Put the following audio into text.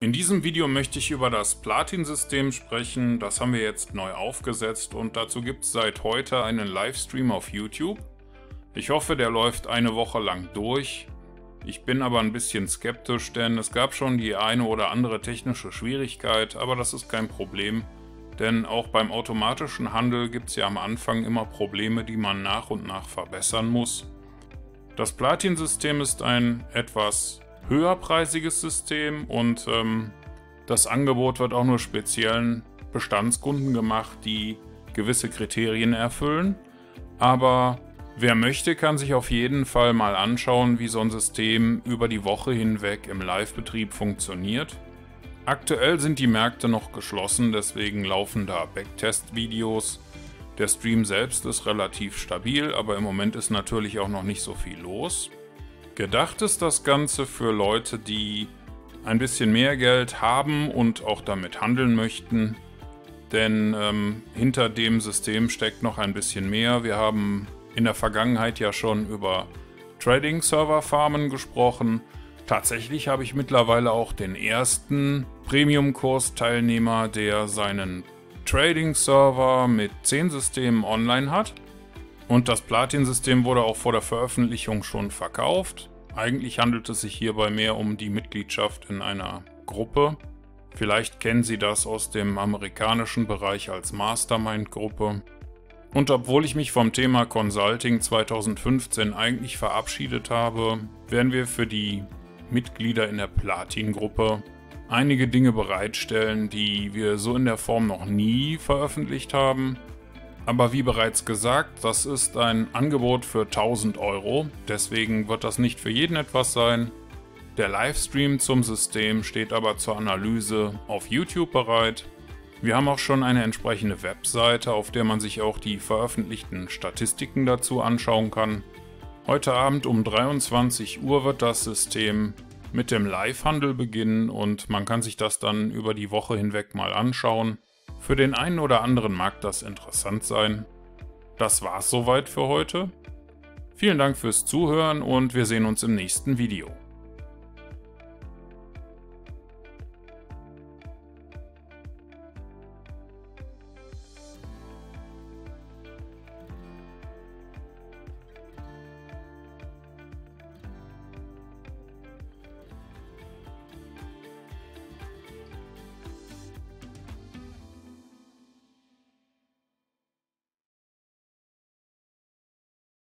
In diesem Video möchte ich über das Platin-System sprechen. Das haben wir jetzt neu aufgesetzt und dazu gibt es seit heute einen Livestream auf YouTube. Ich hoffe, der läuft eine Woche lang durch. Ich bin aber ein bisschen skeptisch, denn es gab schon die eine oder andere technische Schwierigkeit, aber das ist kein Problem, denn auch beim automatischen Handel gibt es ja am Anfang immer Probleme, die man nach und nach verbessern muss. Das Platin-System ist ein etwas höherpreisiges System und das Angebot wird auch nur speziellen Bestandskunden gemacht, die gewisse Kriterien erfüllen. Aber wer möchte, kann sich auf jeden Fall mal anschauen, wie so ein System über die Woche hinweg im Live-Betrieb funktioniert. Aktuell sind die Märkte noch geschlossen, deswegen laufen da Backtest-Videos. Der Stream selbst ist relativ stabil, aber im Moment ist natürlich auch noch nicht so viel los. Gedacht ist das Ganze für Leute, die ein bisschen mehr Geld haben und auch damit handeln möchten, denn hinter dem System steckt noch ein bisschen mehr. Wir haben in der Vergangenheit ja schon über Trading-Server-Farmen gesprochen. Tatsächlich habe ich mittlerweile auch den ersten Premium-Kurs-Teilnehmer, der seinen Trading-Server mit 10 Systemen online hat. Und das Platin-System wurde auch vor der Veröffentlichung schon verkauft. Eigentlich handelt es sich hierbei mehr um die Mitgliedschaft in einer Gruppe. Vielleicht kennen Sie das aus dem amerikanischen Bereich als Mastermind-Gruppe. Und obwohl ich mich vom Thema Consulting 2015 eigentlich verabschiedet habe, werden wir für die Mitglieder in der Platin-Gruppe einige Dinge bereitstellen, die wir so in der Form noch nie veröffentlicht haben. Aber wie bereits gesagt, das ist ein Angebot für 1000 €, deswegen wird das nicht für jeden etwas sein. Der Livestream zum System steht aber zur Analyse auf YouTube bereit. Wir haben auch schon eine entsprechende Webseite, auf der man sich auch die veröffentlichten Statistiken dazu anschauen kann. Heute Abend um 23 Uhr wird das System mit dem Live-Handel beginnen und man kann sich das dann über die Woche hinweg mal anschauen. Für den einen oder anderen mag das interessant sein. Das war's soweit für heute. Vielen Dank fürs Zuhören und wir sehen uns im nächsten Video.